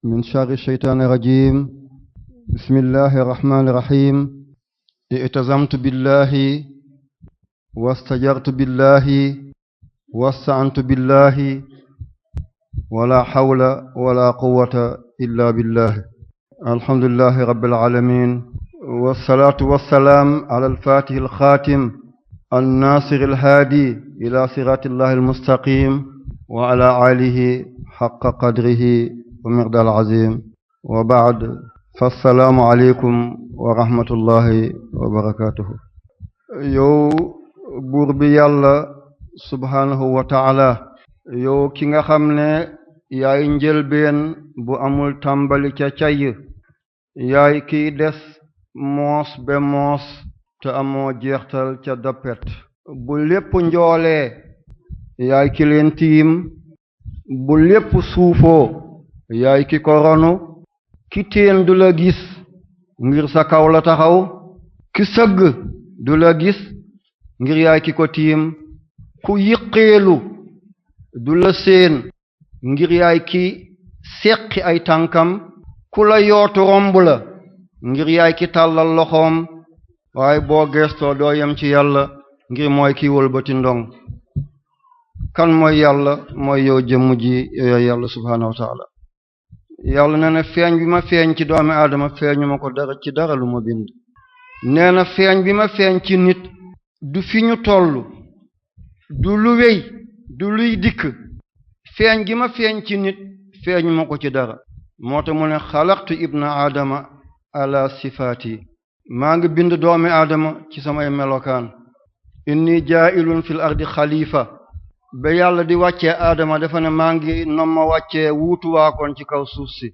من شر الشيطان الرجيم. بسم الله الرحمن الرحيم. اعتصمت بالله واستجرت بالله واستعنت بالله ولا حول ولا قوة إلا بالله. الحمد لله رب العالمين، والصلاة والسلام على الفاتح الخاتم الناصر الهادي إلى صراط الله المستقيم وعلى آله حق قدره ومقدار العظيم، وبعد، فالسلام عليkum wa rahmatullahi wa barakatuhu. yow buur bi yàlla subhaanahu wa taala, yow ki nga xam ne yaay njëlbeen bu amul tàmbali ca cay, yaay kiy des moos be moos te amoo jeextal ca dappet, bu lépp njoolee yaay ki leen tiim, bu lépp suufoo yaay ki ko ronu, ki teen du la gis ngir sa kaw la taxaw, ki sëgg du la gis ngir yaay ki ko tiim, ku yiqeelu du la séen ngir yaay ki seqi ay tànkam, ku la yootu romb la ngir yaay ki tàllal loxoom, waaye boo gestoo doo yem ci yàlla ngir mooy ki wëlbati ndong. kan mooy yàlla? mooy yow jëmm ji yow yàlla subhaanahu wa taala. yàlla nee na feeñ bi ma feeñ ci doomi aadama feeñu ma ko dara ci dara lu ma bind. nee na feeñ bi ma feeñ ci nit du fi ñu toll, du lu wéy, du luy dikk. feeñ gi ma feeñ ci nit feeñu ma ko ci dara. moo tax mu ne xalaqtu ibna aadama ala sifaati, maa ngi bind doomi aadama ci samay melokaan. inni jaa'ilun fil ardi xalifa, ba yàlla di wàccee aadama dafa ne maa ngi nomma wàccee wuutu waakoon ci kaw suuf si.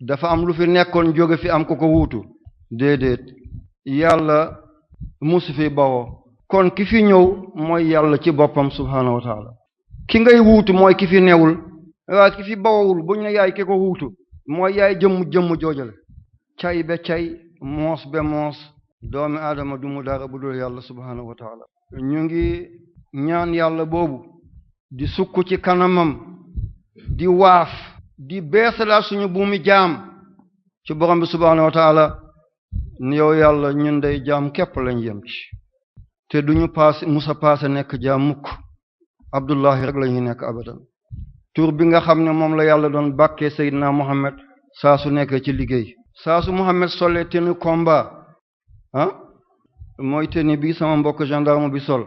dafa am lu fi nekkoon jóge fi am ko ko wuutu? déedéet, yàlla musu fi bawoo. kon ki fi ñëw mooy yàlla ci boppam subhaanahu wa taala. ki ngay wuutu mooy ki fi newul, waaye ki fi bawowul buñ ne yaay ki ko wuutu mooy yaay jëmm joojale. cay be cay, moos be moos, doomi aadama du mu dara bu dul yàlla subhaanahu wa taala. ñu ngi ñaan yàlla boobu di sukk ci kanamam, di waaf, di beesalaat suñu buumi jaam ci borom bi subhaanahu wa taala. ni yow yàlla ñun day jaam képp lañ yem ci, te duñu musa paase nekk jaam mukk. abdullahi rek lañuy nekk abadan. tur bi nga xam ne moom la yàlla doon bàkkee Seydina Muhammad saa su nekkee ci liggéey, saa su Muhammad solee tenue combat, mooy tenue bi sama mbokk gendarme bi sol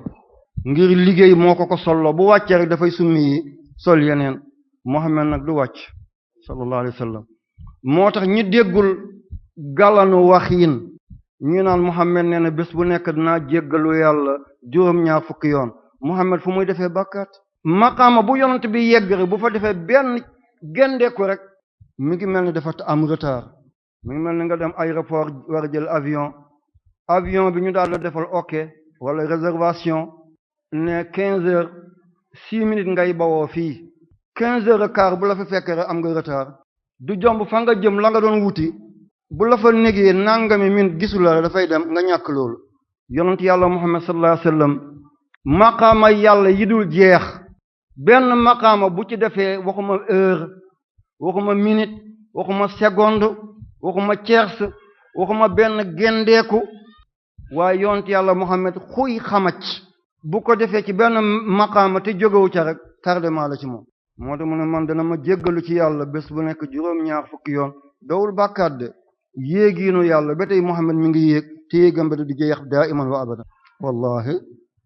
ngir liggéey moo ko solloo. bu wàccee rek dafay summi yi sol yeneen. Muhammad nag du wàcc sallallahu alayhi wa sallam. moo tax ñi déggul galanu waxiin ñu naan Muhammad nee na bés bu nekk dinaa jéggalu yàlla juróom-ñaar fukki yoon. Muhammad fu muy defee bàkkaat? maqaama bu yonent bi yegg rek bu fa defee benn gendeeku rek mi ngi mel ni dafa am retard. mi ngi mel ni nga dem aéroport war a jël avion bi ñu daal la defal ok wala réservation ne 15 heures 6 minutes ngay bawoo fii, 15 heures et quart bu la fa fekk rek am nga retard. du jomb fa nga jëm la nga doon wuti bu la fa négee nangami min gisul la dafay dem nga ñàkk loolu. yonent yàlla Muhammad sallallahu alayhi wasallam maqaama yàlla yi dul jeex, benn maqaama bu ci defee waxuma heure, waxuma minute, waxuma seconde, waxuma tiers, waxuma benn gendeeku, waaye yonent yàlla Muhammad xuy xamac bu ko defee ci benn maqaama te jógewu ca rek tardement la ci moom. moo tax mu ne man dana ma jéggalu ci yàlla bés bu nekk juróom-ñaar fukki yoon. dawul bàkkaat de, yéegiinu yàlla ba tey Muhammad mi ngi yéeg te yéegam ba du jeex daa iman wa abadan. wallahi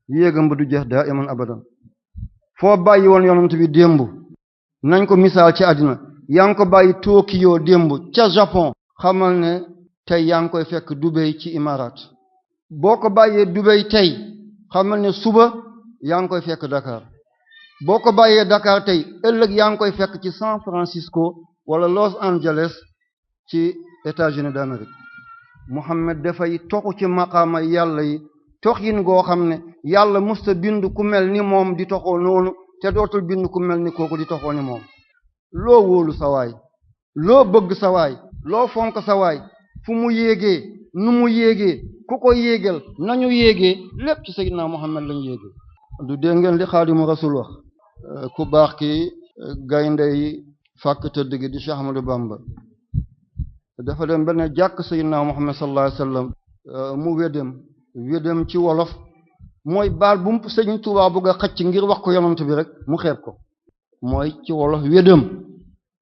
yéegam ba du jeex daa iman abadan. foo bàyyi woon yonent bi démb, nañ ko misaal ci àddina, yaa ngi ko bàyyi Tokyo démb ca Japon, xamal ne tey yaa ngi koy fekk Dubai ci Imarat. boo ko bàyyee Dubai tey xamal ne suba yaa ngi koy fekk Dakar. boo ko bàyyee Dakar tey ëllëg yaa ngi koy fekk ci San Francisco wala Los Angeles ci États-Unis d'Amérique. Muhammad dafay toxu ci maqaama yàlla yi toxin goo xam ne yàlla musta bind ku mel ni moom di toxoo noonu, te dootul bind ku mel ni kooku di toxoo ni moom. loo wóolu sa waay, loo bëgg sa waay, loo fonk sa waay, fu mu yéegee, nu mu yéegee, ku ko yéegal, nañu yéegee, lépp ci Seydina Muhammad lañu yéegee. du dégg ngeen li Xaadimu Rasul wax ku baax ki gaynde yi fàkk tëdd gi di Cheikh Ahmadou Bamba dafa dem benn jàkk sayyidina Muhammad sallallahu alayhi wasallam mu wédem ci wolof mooy baal bu mu Sëriñ Tuubaa bugg a xëcc ngir wax ko yonent bi rek mu xeeb ko mooy ci wolof wédem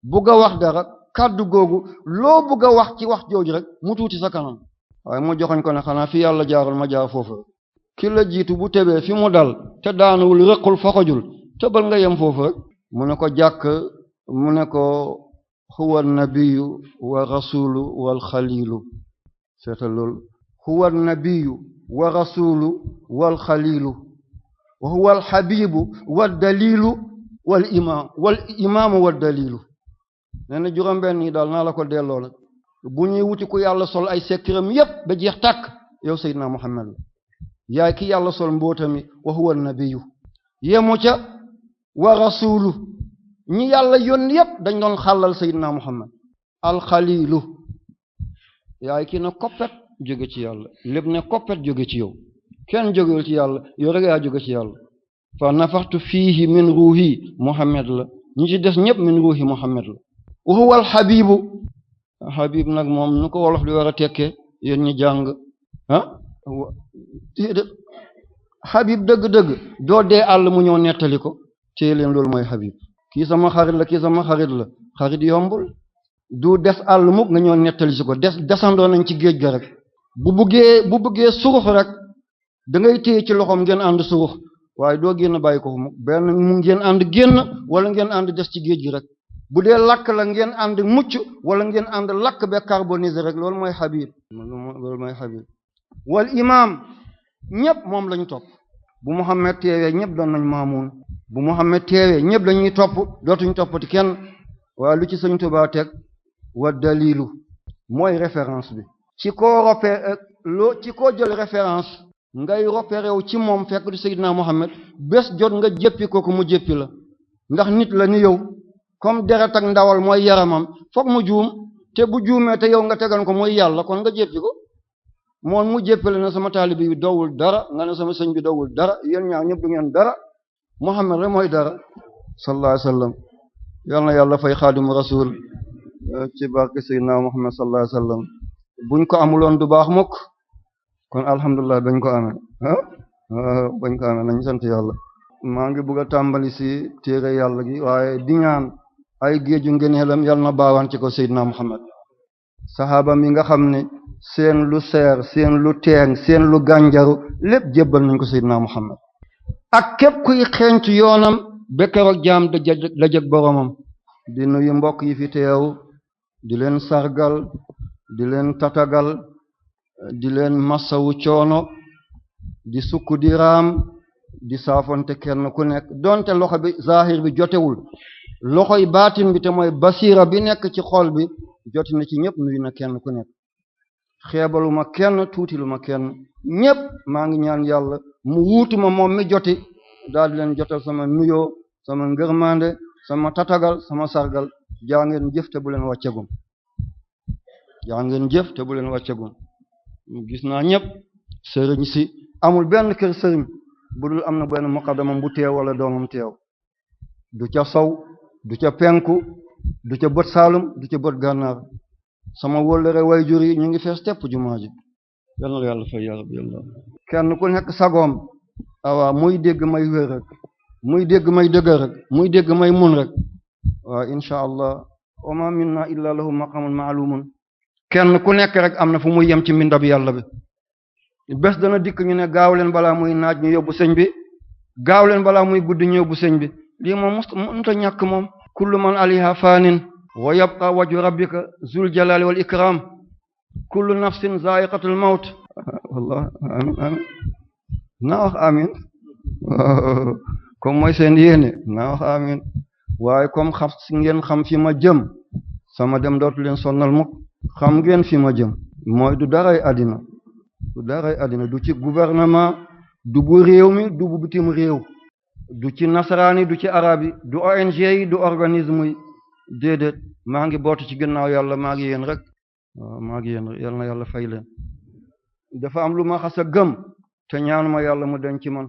bugg a wax dara kàddu googu loo bugg a wax ci wax jooju rek mu tuuti sa kanam waaye mu joxoñ ko ne xanaa fi yàlla jaarul ma jaar foofu ki la jiitu bu tebee fi mu dal te daanuwul rëqul faxajul tëbal nga yem foofu rek mu ne ko jàkk mu ne ko huwa nabiyu wa rasulu wal xalilu seetal loolu huwa nabiyu wa rasulu wal xalilu wa huwa al habibu wa dalilu wal imaamu wa dalilu nee na juróom-benn yi daal naa la ko delloo la bu ñuy wuti ku yàlla sol ay sekkiram yépp ba jeex tàkk yow Seydina Muhammad la yaay ki yàlla sol mbootami wa huwa nabiyu yemu ca wa rasulu ñi yàlla yónni yépp dañ doon xàllal Seydina Muhammad alxalilu yaay ki na koppet jóge ci yàlla lépp ne koppet jóge ci yow kenn jógewul ci yàlla yow rek yaa jóge ci yàlla fa nafaxtu fiihi min ruuhi Muhammad la ñi ci des ñépp min ruuhi Muhammad la wa huwa alxabibu habib nag moom nu ko wolof di war a tekkee yéen ñi jàng habib dëgg-dëgg doo dee àll mu ñëw nettali ko téye leen loolu mooy habib kii sama xarit la kii sama xarit la xarit yombul du des àll mukk nga ñëw nettali si ko desandoo nañ ci géej ga rek bu buggee surux rek da ngay téye ci loxoom ngeen ànd surux waaye doo génn bàyyi ko fu mukk benn mu ngeen ànd génn wala ngeen ànd des ci géej gi rek bu dee lakk la ngeen ànd mucc wala ngeen ànd lakk ba carbonisé rek loolu mooy habib wal imam ñëpp moom lañu topp bu Muhammad teewee ñëpp doon nañ maamun bu Muhammad teewee ñëpp dañuy topp dootuñ toppati kenn waaye lu ci Sëriñ Tuubaa teg wa dalilu mooy référence bi ci koo jël référence ngay repéré wu ci moom fekk di Seydina Muhammad bés jot nga jéppi kooku mu jéppi la ndax nit la ni yow comme deret ak ndawal mooy yaramam foog mu juum te bu juumee te yow nga tegan ko mooy yàlla kon nga jéppi ko moom mu jéppale na sama taalibi bi dowul dara nga ne sama sëñ bi dowul dara yéen ñaar ñëpp du ngeen dara Muhammad rek mooy dara sallallahu alayhi wasallam yal na yàlla fay xaadimu rasul ci barke Seydina Muhammad sallallahu alayhi wasallam buñ ko amuloon du baax mukk kon alhamdulilah bañ ko amee bañ ko amee nañ sant yàlla maa ngi bëgg a tàmbali si téere yàlla gi waaye di ñaan ay géeju ngëneelam yal na baawaan ci ko Seydina Muhammad sahaaba mi nga xam ne seen lu seer seen lu teeng seen lu gànjaru lépp jébbal nañ ko Seydina Muhammad ak képp kuy xeeñtu yoonam bekkeroog jaam dajeg boromam di nuyu mbokk yi fi teew di leen sargal di leen tatagal di leen massawu coono di sukk di raam di saafonte kenn ku nekk donte loxo bi zahir bi jotewul loxoy baatin bi te mooy basira bi nekk ci xol bi joti na ci ñëpp nuyu na kenn ku nekk xeebaluma kenn tuutiluma kenn ñëpp maa ngi ñaan yàlla mu wuutuma moom mi joti daal di leen jotal sama nuyoo sama ngërmande sama tatagal sama sargal jaa ngeen jëf te bu leen wàccegum jaa ngeen jëf te bu leen wàccegum gis naa ñëpp sëriñ si amul benn kër sëriñ bu dul am na benn muqaddamam bu teew wala doomam teew du ca sow du ca penku du ca bët saalum du ca bët gànnaar sama wóllëre way jur yi ñu ngi fees tepp jumaa ji yal na yàlla fay ya rabbi yàlla kenn ku nekk sagoom awaa muy dégg may wér rek muy dégg may dëgër rek muy dégg may mun rek waaw insha allah wa ma minna illa lahu maqamun ma'lumun kenn ku nekk rek am na fu muy yem ci mbindab yàlla bi bés dana dikk ñu ne gaaw leen balaa muy naaj ñu yóbbu sëñ bi gaaw leen balaa muy guddi ñu yóbbu sëñ bi lii moom mënta ñàkk moom kullu man alayha faanin wa yabqa wajhu rabbika zul jalali wal ikram kullu nafsin zaiqatul maut wallah amin amin naa wax amin comme mooy seen yéene naa wax amin waaye comme ngeen xam fi ma jëm sama dem dootu leen sonnal mukk xam ngeen fi ma jëm mooy du daray àddina du ci gouvernement du bu réew mi du bu bitim réew du ci nasaraani du ci arab yi du ONG yi du organisme yi déedéet maa ngi bootu ci ginnaaw yàlla maa ngi yéen rek waaw maa ngi yéen rek yal na yàlla fay leen dafa am lu ma xas a gëm te ñaanuma yàlla mu den ci man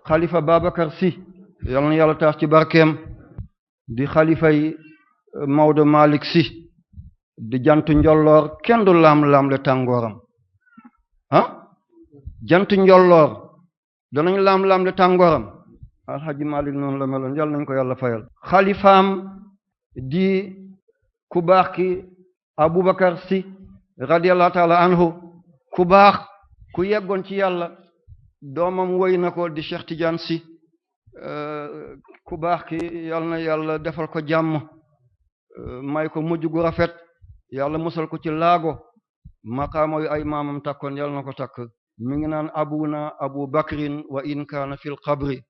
xalifa Babacar Sy yal na yàlla taas ci barkeem di xalifa yi Maodo Malick Sy di jant njolloor kenn du laam-laam le tàngooram jant njolloor danañ laam-laam le tàngooram alhaji Malick noonu la meloon yàlla nañ ko yàlla fayal xalifaam di ku baax ki Aboubacar Sy radiyallahu taala anhu ku baax ku yeggoon ci yàlla doomam woy na ko di Cheikh Tidiane Sy ku baax ki yal na yàlla defal ko jàmm may ko mujj gu rafet yàlla musal ko ci laago maqaama yu ay maamam takkoon yàlla na ko takk mi ngi naan abuna Abu Bakrin wa in kaana fil qabri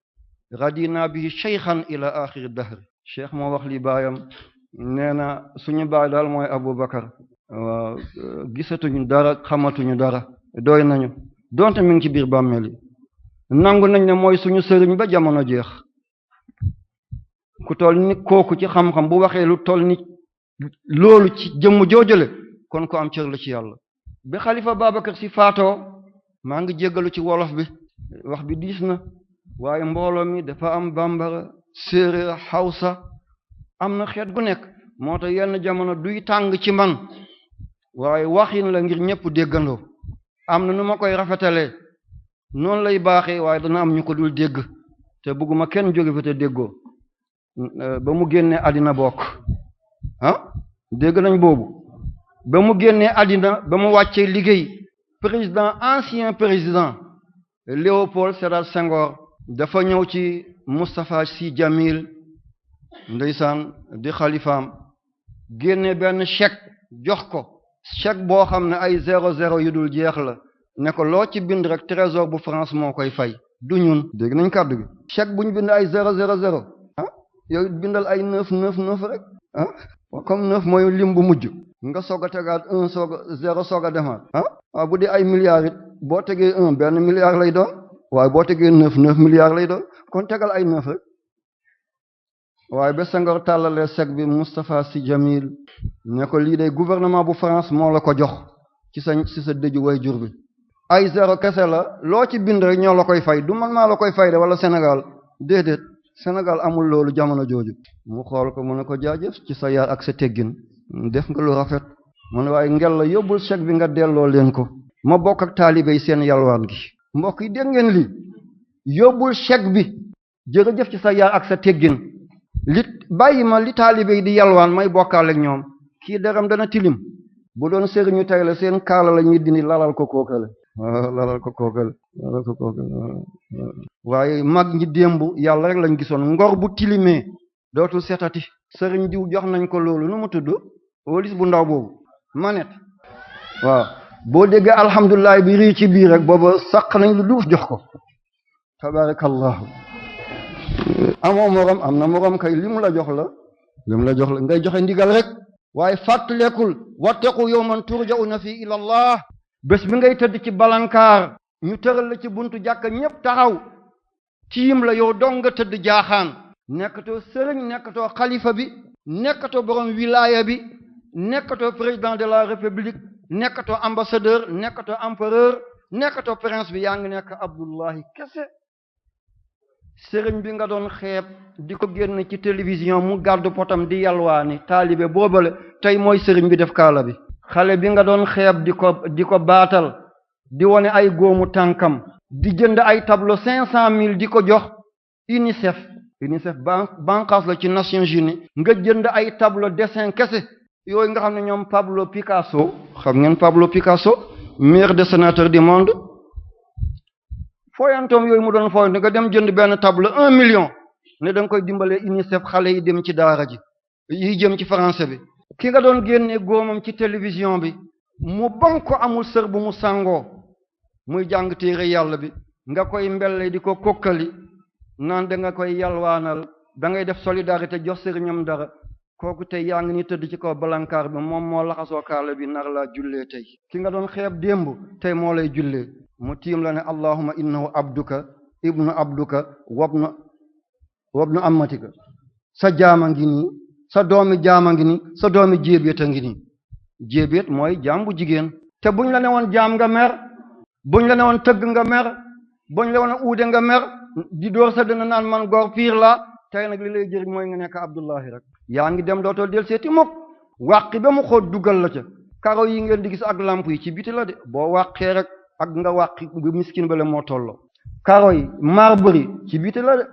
radina bihi shaykhan ila axiri dahri cheikh moo wax li baayam nee na suñu baay daal mooy Abu Bakar waaw gisatuñu dara xamatuñu dara doy nañu donte mi ngi ci biir bàmmeel yi nangu nañ ne mooy suñu sëriñ ba jamono jeex ku toll ni kooku ci xam-xam bu waxee lu toll ni loolu ci jëmm joojale kon ko am cër la ci yàlla bi xalifa Babacar Sy faatoo maa ngi jéggalu ci wolof bi wax bi diis na waaye mbooloo mi dafa am bambara séeréer hausa am na xeet gu nekk moo tax yenn jamono duy tàng ci man waaye waxin la ngir ñëpp déggandoo am na nu ma koy rafetalee noonu lay baaxee waaye dana am ñu ko dul dégg te bëgguma kenn jóge fi te déggoo ba mu génnee àddina bokk dégg nañ boobu ba mu génnee àddina ba mu wàccee liggéey ancien président Léopold Sédar Senghor dafa ñëw ci Moustapha Sy Jamil ndeysaan di xalifaam génne benn chèque jox ko chèque boo xam ne ay 00 yu dul jeex la ne ko loo ci bind rek trésor bu France moo koy fay du ñun dégg nañ kàddu gi chèque bu ñu bind ay 000 yow bindal ay 999 rek comme 9 mooy lim bu mujj nga soog a tegaat 1 soog a demaat bu dee ay milliards it boo tegee 1 benn milliard lay doon waaye boo tegee 9 milliards lay doon kon tegal ay 9 rek waaye ba Senghor tàllalee chèque bi Moustapha Sy Jamil ne ko lii de gouvernement bu France moo la ko jox ci sa dëju way jur bi ay 0 kese la loo ci bind rek ñoo la koy fay du man maa la koy fay de wala Sénégal déedéet Sénégal amul loolu jamono jooju mu xool ko mu ne ko jaajëf ci sa yar ak sa teggin def nga lu rafet mu ne waaye ngel la yóbbul chèque bi nga delloo leen ko ma bokk ak taalibe yi seen yalwaan gi mbokk yi dégg ngeen lii yóbbul chèque bi jërëjëf ci sa yar ak sa teggin li bàyyi ma li taalibe yi di yalwaan may bokkaale ak ñoom kii deram dana tilim bu doon sëriñu tey la seen kaala la ñuy dindi lalal ko kookale waaye mag ñi démb yàlla rek lañ gisoon ngor bu tilimee dootul setati sëriñ diw jox nañ ko loolu nu mu tudd walis bu ndaw boobu manet waaw boo déggee alhamdulilah bi rii ci biir rek booba saq nañ lu duuf jox ko tabarakallahu amoo morom am na morom kay li mu la jox la ngay joxe ndigal rek waaye fàttalekul wattaqu yawman turja'una fi ila Allah bés bi ngay tëdd ci balankaar ñu tëral la ci buntu jàkka ñépp taxaw tiim la yow dong nga tëdd jaaxaan nekkatoo sëriñ nekkatoo xalifa bi nekkatoo borom wilaya bi nekkatoo président de la république nekkatoo ambassadeur nekkatoo empereur nekkatoo prince bi yaa ngi nekk Abdullahi kese sëriñ bi nga doon xeeb di ko génn ci télévision mu gàddu potam di yalwaani taalibe boobale tey mooy sëriñ bi def kaala bi xale bi nga doon xeeb di ko baatal di wone ay góomu tànkam di jënd ay tableau 500 000 di ko jox UNICEF banqaas la ci Nations Unies nga jënd ay tableau dessin kese yooyu nga xam ne ñoom Pablo Picasso xam ngeen Pablo Picasso meilleur dessinateur du monde fooyantoom yooyu mu doon fooyante nga dem jënd benn tableau 1 million ne da nga koy dimbalee UNICEF xale yi dem ci daara ji yi jëm ci français bi ki nga doon génnee góomam ci télévision bi mu bon ko amul sër bu mu sangoo muy jàng téere yàlla bi nga koy mbelle di ko kokkali naan da nga koy yalwaanal da ngay def solidarité jox sëriñam dara kooku tey yaa ngi ni tëdd ci kaw balankaar bi moom moo laxasoo kaala bi nar laa jullee tey ki nga doon xeeb démb tey moo lay jullee mu tiim la ne allahumma innahu abduka ibnu abduka wabnu amatika sa jaama ngi nii sa doomi jaama ngi nii sa doomi jéebéet a ngi nii jéebéet mooy jaam bu jigéen te buñ la ne woon jaam nga mer buñ la ne woon tëgg nga mer buñ la woon uude nga mer di door sa dina naan man góor piir la tey nag li lay jëriñ mooy nga nekk abdullahi rek yaa ngi dem dootoo del seeti mukk wàqi ba mu xool dugal la ca karo yi ngeen di gis ak lamp yi ci biti la de boo wàqee rek ak nga wàqi bu miskin ba la moo tolloo karo yi marbre yi ci biti la de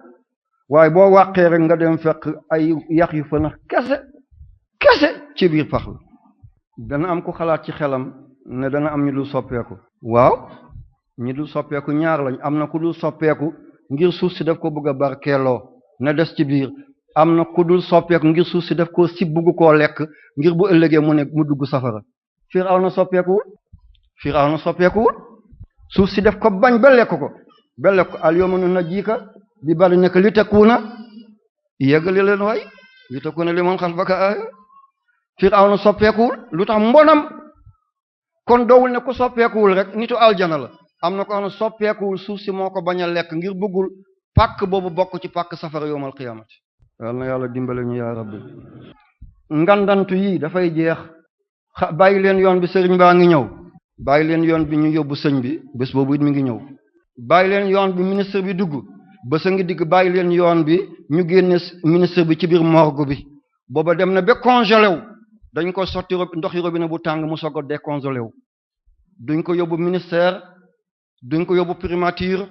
waaye boo wàqee rek nga dem fekk ay yax yu fa nax kese ci biir pax la dana am ku xalaat ci xelam ne dana am ñu dul soppeeku waaw ñi dul soppeeku ñaar lañ am na ku dul soppeeku ngir suuf si daf ko bëgg a barkeeloo ne des ci biir am na ku dul soppeeku ngir suuf si daf ko si bugg koo lekk ngir bu ëllëgee mu dugg safara Firawna soppeekuwul suuf si daf ko bañ ba lekk ko al yawma nunajjika bi badanika li takuna yeggali leen waay li takuna liman xalfaka aaya Firawna soppeekuwul lu tax mbonam kon doowul ne ku soppeekuwul rek nitu aljana la am na ko xam ne soppeekuwul suuf si moo ko bañ a lekk ngir bëggul pàkk boobu bokk ci pàkk safara yawmal qiyaamati yal na yàlla dimbale ñu yaa rabbi ngandantu yi dafay jeex bàyyi leen yoon bi sëriñ baa ngi ñëw bàyyi leen yoon bi ñu yóbbu sëñ bi bés boobu it mi ngi ñëw bàyyi leen yoon bi ministre bi dugg bés a ngi digg bàyyi leen yoon bi ñu génne ministre bi ci biir morgue bi booba dem na ba congelé wu dañ ko sotti ndoxi robinet bu tàng mu soog a décongelé wu duñ ko yóbbu ministère duñ ko yóbbu primature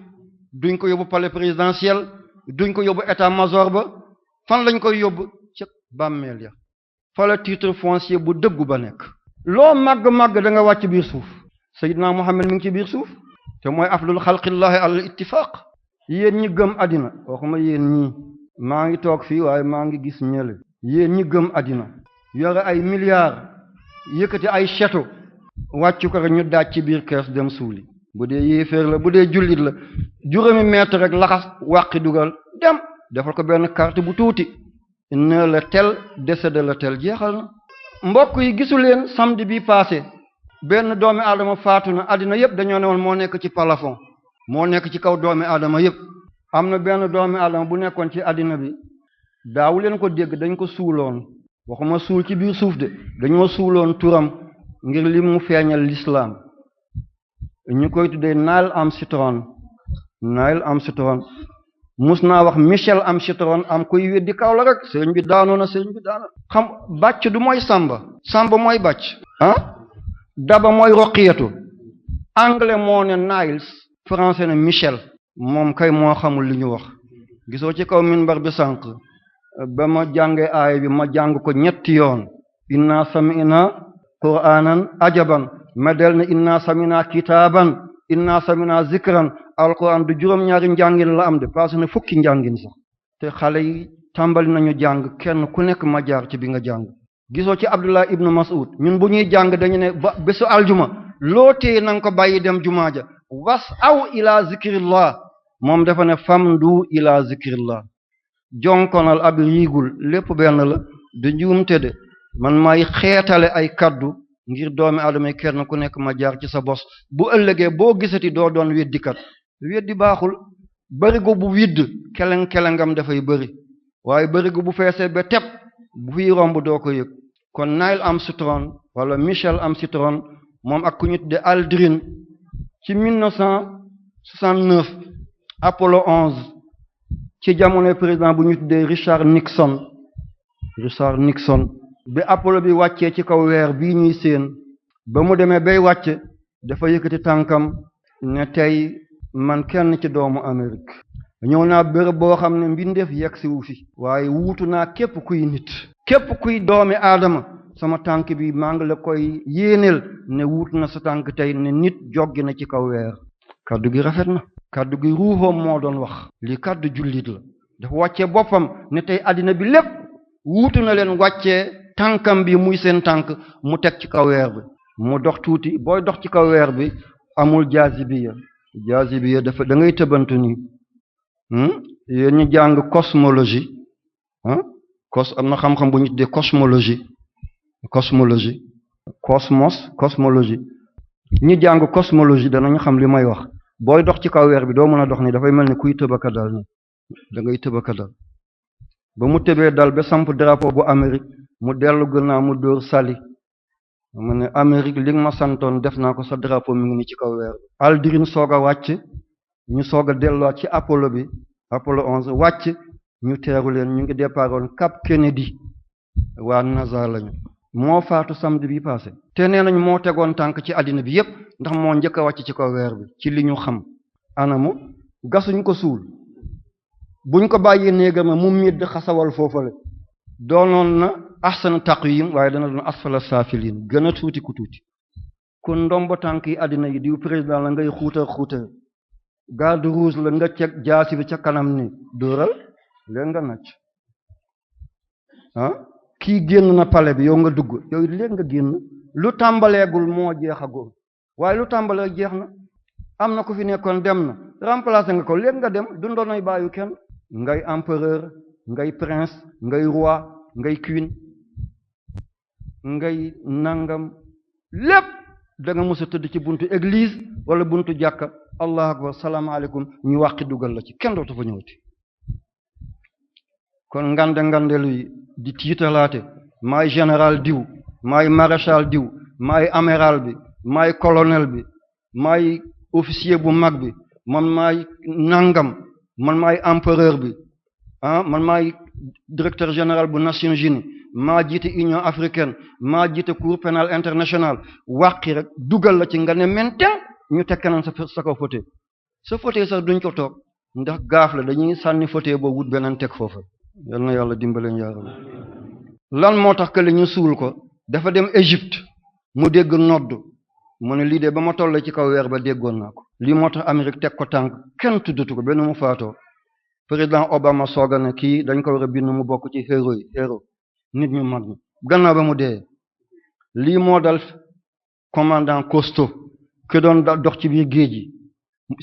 duñ ko yóbbu palais présidentiel duñ ko yóbbu état major ba fan lañ koy yóbbu ca bàmmeel ya fa la titre foncier bu dëggu ba nekk loo màgg-màgg da nga wàcc biir suuf Seydina Muhammad mi ngi ci biir suuf te mooy afdal xalqillahi al ittifaq yéen ñi gëm àddina waxuma yéen ñii maa ngi toog fii waaye maa ngi gis ñële yéen ñi gëm àddina yore ay milliards yëkkati ay château wàccu ko rek ñu daaj ci biir kees dem suuli bu dee yéeféer la bu dee jullit la juróomi mètre rek laxas wàqi dugal dem defal ko benn carte bu tuuti ne la tel décédé la tel jeexal na mbokk yi gisu leen samedi bi passé benn doomi aadama faatu na àddina yëpp dañoo ne woon moo nekk ci plafond moo nekk ci kaw doomi aadama yëpp am na benn doomi aadama bu nekkoon ci àddina bi daawu leen ko dégg dañ ko suuloon waxuma suul ci biir suuf de dañoo suuloon turam ngir li mu feeñal l'islam ñu koy tuddee Neil Armstrong mus naa wax Michel Armstrong am koy weddi kaw la rek sëriñ bi daanoona xam bàcc du mooy samba mooy bàcc daba mooy roqiyatu anglais moo ne Niles français ne Michel moom kay moo xamul li ñu wax gisoo ci kaw minbar bi sànq ba ma jàngee aaya bi ma jàng ko ñetti yoon inna sami'na qur'anan ajaban ma del ne inna sami'na kitaban inna sami'na zikran alquran du juróom-ñaari njàngin la am de parce que fukki njàngin sax te xale yi tàmbali nañu jàng kenn ku nekk ma jaar ci bi nga jàng gisoo ci Abdullah ibnu Mas'ud ñun bu ñuy jàng dañu ne ba bésu aljuma loo téye na nga ko bàyyi dem jumaa ja was aw ila zikrillah moom dafa ne famdu ila zikrillah jonkonal ak riigul lépp benn la du njuumte de man may xeetale ay kaddu ngir doomi aadama yi kenn ku nekk ma jaar ci sa bos bu ëllëgee boo gisati doo doon weddikat weddi baaxul bërigo bu widd keleng-kelengam dafay bëri waaye bërigo bu feesee ba teb bu fiy romb doo ko yëg kon Neil Armstrong wala Michel Armstrong moom ak ku ñu tudde Aldrin ci 1969 Apollo 11 ci jamono président bu ñu tuddee Richard Nixon bi Apollo bi wàccee ci kaw weer bii ñuy séen ba mu demee bay wàcce dafa yëkkati tànkam ne tey man kenn ci doomu Amérique ñëw naa bërëb boo xam ne mbindeef yegg si wu fi waaye wuutu naa képp kuy nit képp kuy doomi aadama sama tànk bi maa ngi la koy yéeneel ne wuutu na sa tànk tey ne nit joggi na ci kaw weer kaddu gi rafet na kaddu gi ruuxoom moo doon wax lii kaddu jullit la dafa wàccee boppam ne tey àddina bi lépp wuutu na leen wàccee tànkam bi muy seen tànk mu teg ci kaw weer bi mu dox tuuti booy dox ci kaw weer bi amul jaasibiya dafa da ngay tëbantu nii yéen ñu jàng cosmologie am na xam-xam bu ñu tuddee cosmologie ñi jàng cosmologie danañu xam li may wax booy dox ci kaw weer bi doo mën a dox ni dafay mel ni kuy tëbaka dal ni da ngay tëbaka dal ba mu tëbee dal ba samp drapeau bu Amérique mu dellu gannaaw mu dóor sali mu ne Amérique li nga ma santoon def naa ko sa drapeau mi ngi ni ci kaw weer bi Aldrin soog a wàcc ñu soog a delluwaat ci Apollo 11 wàcc ñu teeru leen ñu ngi départoon Cap Kennedy waa NASA lañu moo faatu samedi bi passé te nee nañ moo tegoon tànk ci àddina bi yépp ndax moo njëkk a wàcc ci kaw weer bi ci li ñu xam anamu gasuñ ko suul buñ ko bàyyee néegama mu midd xasawal foofale doonoon na ahsana taqyim waaye dana doon asfala saafiliin gën a tuuti ku tuuti kon ndombo tànk yi àddina yi diw président la ngay xuutar xuutar garde rouge la nga ceg jaasi bi ca kanam ni dóoral leen nga nacc kii génn na pale bi yow nga dugg yow léegi nga génn lu tàmbaleegul moo jeexagul waaye lu tàmbalee jeex na am na ku fi nekkoon dem na remplacer nga ko léegi nga dem du ndoonay bàyyu kenn ngay empereur ngay prince ngay roi ngay queen ngay nangam lépp da nga mës a tëdd ci buntu église wala buntu jàkka allahu akbar salaamaaleykum ñu wàqi dugal la ci kenn dootu fa ñëwati kon ngandelu yi di tiitalaate maay général diw maay maréchal diw maay amiral bi maay colonel bi maay officier bu mag bi man maay nangam man maay empereur bi man maay directeur général bu Nations Unies maa jiite Union africaine maa jiite Cour pénale internationale wàqi rek dugal la ci nga ne menten ñu teg keneen sa kaw fauteuil sa fauteuil sax duñ ko toog ndax gaaf la dañuy sànni fauteuil boobu wut beneen teg foofa yal na yàlla dimbaleen yaaram lan moo tax que li ñu suul ko dafa dem Égypte mu dégg nodd mu ne lii de ba ma toll ci kaw weer ba déggoon naa ko lii moo tax Amérique teg ko tànk kenn tuddatu ko benn mu faatoo président Obama sooga ne kii dañ ko war a bind mu bokk ci héros nit ñu mag ñi gannaaw ba mu dee lii moo dal commandant Cousteau ke doon dox ci biir géej yi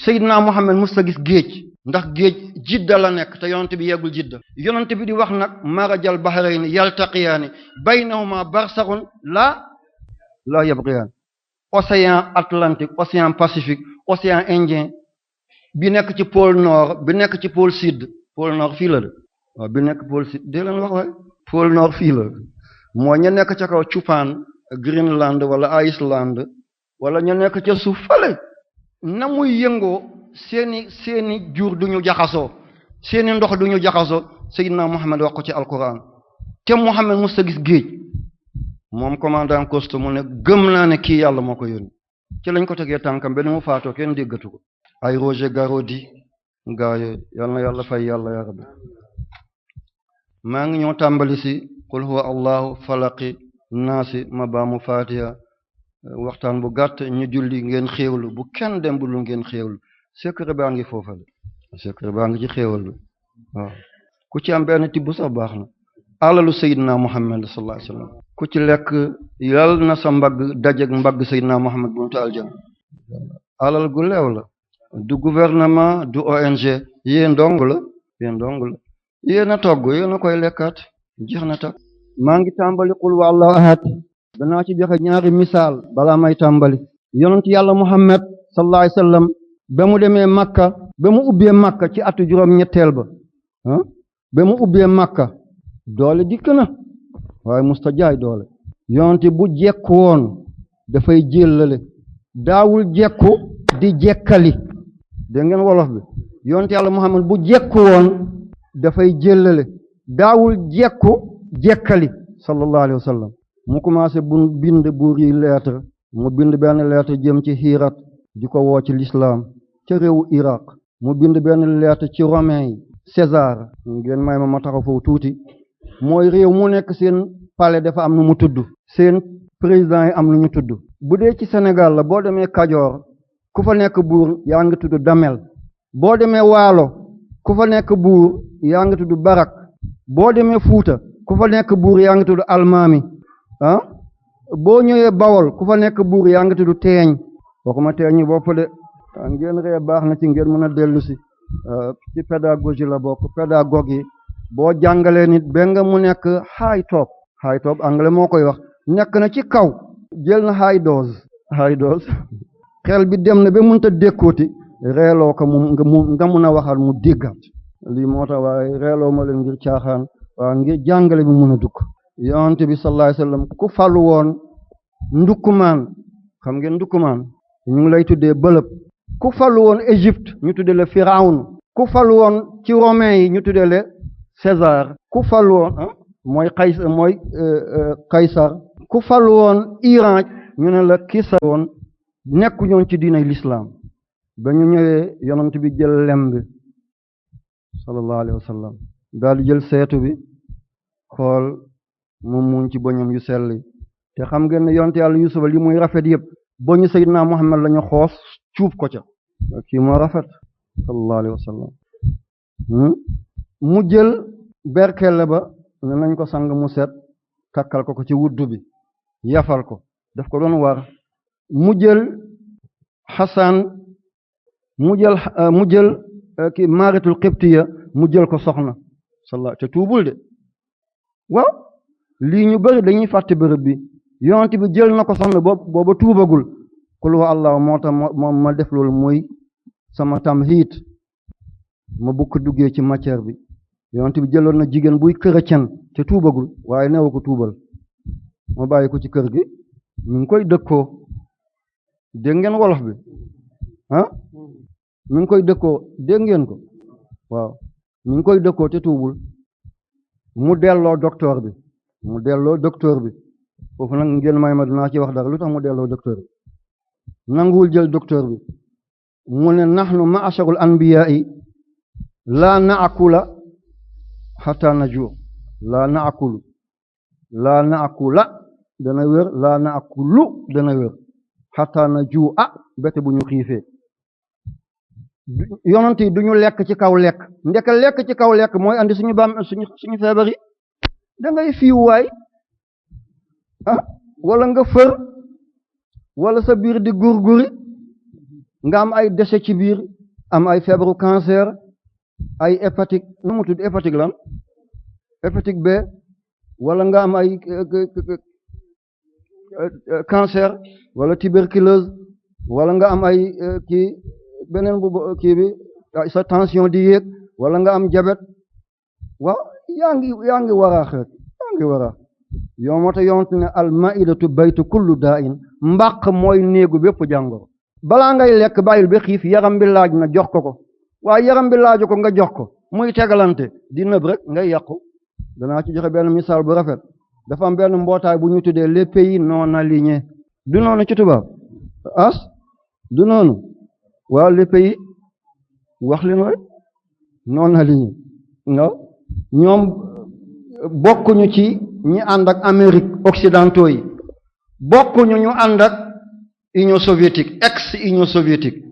Seydina Muhammad mus ta gis géej ndax géej jidda la nekk te yonent bi yeggul jidda yonent bi di wax nag marajal bahrayni yaltaqiyaani baynahuma barsaxun la yabghiyan océan Atlantique océan Pacifique océan Indien bi nekk ci pôle nord bi nekk ci pôle sud pôle nord fii la de waaw bi nekk pôle sud dee leen wax waay pôle nord fii la moo ña nekk ca kaw Japan Greenland wala Iceland wala ña nekk ca suuf fale na muy yëngoo seeni jur duñu jaxasoo seeni ndox duñu jaxasoo Seydina Muhammad wax ko ci alquran te Muhammad mos a gis géej moom commandant Cousteau mu ne gëm naa ne kii yàlla moo ko yónni ci lañ ko tegee tànkam benn mu faatoo kenn déggatu ko ay Roger Garaudy gaa yooyu yal na yàlla fay yàlla ya rabbi maa ngi ñëw tàmbali si qul huwa allahu falaqi naasi ma baamu fatiha waxtaan bu gàtt ñu julli ngeen xéewlu bu kenn dem bu lu ngeen xéewlu secret baa ngi foofale secret baa ngi ci xéewal bi waaw ku ci am benn tibb sax baax na alalu Seydina Muhammad sallallahu alayhi wasallam ku ci lekk yal na sa mbagg dajeg mbagg Seydina Muhammad buntu aljana alal gu leew la du gouvernement du ONG yéen dong la yéen a togg yéen a koy lekkaat jeex na tak maa ngi tàmbali qul wallahu ahad danaa ci joxe ñaari misaal balaa may tàmbali yonent yàlla Muhammad sallallahu alayhi wasallam ba mu demee Makka ba mu ubbee Makka ci atu juróom ñetteel ba mu ubbee Makka doole dikk na waaye musta jaay doole yonent bu jekku woon dafay jéllale daawul jekku di jekkali dégg ngeen wolof bi yonent yàlla Muhammad bu jekku woon dafay jéllale daawul jekku jekkali sallallahu alayhi wasallam mu commencé bu bind buur yi lettre mu bind benn lettre jëm ci Hirat di ko woo ci l'islam ca réewu Irak mu bind benn lettre ci romain yi César ngeen may ma taxaw foofu tuuti mooy réew mu nekk seen palais dafa am nu mu tudd seen président yi am nu ñu tudd bu dee ci Sénégal la boo demee Kajoor ku fa nekk buur yaa ngi tudd Damel boo demee Waalo ku fa nekk buur yaa ngi tudd Barak boo demee Fuuta ku fa nekk buur yaa ngi tudd Almaami boo ñëwee Bawol ku fa nekk buur yaa ngi tudd Teeñ waxuma teeñi bopp de ngeen ree baax na ci ngeen mën a dellu si ci pédagogie la bokk pédagogue yi boo jàngalee nit ba nga mu nekk high top anglais moo koy wax nekk na ci kaw jël na high dose xel bi dem na ba mënta dékkooti reeloo ko nga mun a waxal mu déggaat lii moo tax waaye reeloo ma leen ngir caaxaan waaw ngir jàngale bi mun a dugg yonent bi sallallahu alayhi wasallam ku falu woon ndukkumaan xam ngeen ndukkumaan ñu ngi lay tuddee bëlëb ku falu woon Égypte ñu tuddee le Firawun ku falu woon ci romain yi ñu tuddee le César ku falu woon mooy Kaysar ku fal woon Iran ñu ne la Kisra woon nekku ñoon ci diinay lislaam ba ñu ñëwee yonent bi jël lem bi sallallahu alayhi wa sallam daal di jël seetu bi xool mu muñ ci boñam yu selli te xam ngeen ne yonent yàlla Yusufa li muy rafet yëpp boñu Seydina Muhammad la ñu xoos cuub ko ca kii moo rafet sallallahu alayhi wa sallam mu jël berkelle ba ne nañ ko sang mu set takkal ko ci wuddu bi yafal ko daf ko doon war mu jël Xasan mu jël ki Maaritul Qibtiya mu jël ko soxna sallallahu te tuubul de waaw lii ñu bëri dañuy fàtte bërëb bi yonent bi jël na ko soxna booba tuubagul qul huwa allah moo tax moom ma def loolu muy sama tamhiid ma bukk duggee ci matière bi yonent bi jëloon na jigéen buy chrétien te tuubagul waaye neewu ko tuubal ma bàyyi ko ci kër gi mi ngi koy dëkkoo dégg ngeen wolof bi ah mi ngi koy dëkkoo dégg ngeen ko waaw mi ngi koy dëkkoo te tuubul mu delloo docteur bi foofu nag ngeen may ma dinaa ci wax dara lu tax mu delloo docteur bi nanguwul jël docteur bi mu ne nahnu ma'asharul anbiya'i laa naakula hatta najuu laa naakula dana wér laa naakulu dana wér hatta najuu bete bu ñu xiifee yonent yi duñu lekk ci kaw lekk ndeke lekk ci kaw lekk mooy andi suñu feebar yi da ngay fiiwuwaay wala nga fër wala sa biir di gurguri nga am ay déchets ci biir am ay feebaru cancer ay hépatique nu mu tudd hépatique lan hépatique B wala nga am ay cancer wala tuberculose wala nga am ay beneen bu kii bi sa tension di yéeg wala nga am diabète waaw yaa ngi waraa xeet yaa ngi waraa yow moo tax yonent ne al maidatu baytu kullu daa'in mbàq mooy néegu bépp jàngoro balaa ngay lekk bàyyil ba xiif yaram bi laaj na jox ko waaye yaram bi laaju ko nga jox ko muy tegalante di nëb rek ngay yàqu danaa ci joxe benn misaal bu rafet dafa am benn mbootaay bu ñu tuddee les pays non alignés du noonu ci tubaab du noonu waaw les pays wax leen rek non alignés ñoom bokkuñu ci ñi ànd ak Amérique occidentaux yi bokkuñu ñu ànd ak Union soviétique ex-Union soviétique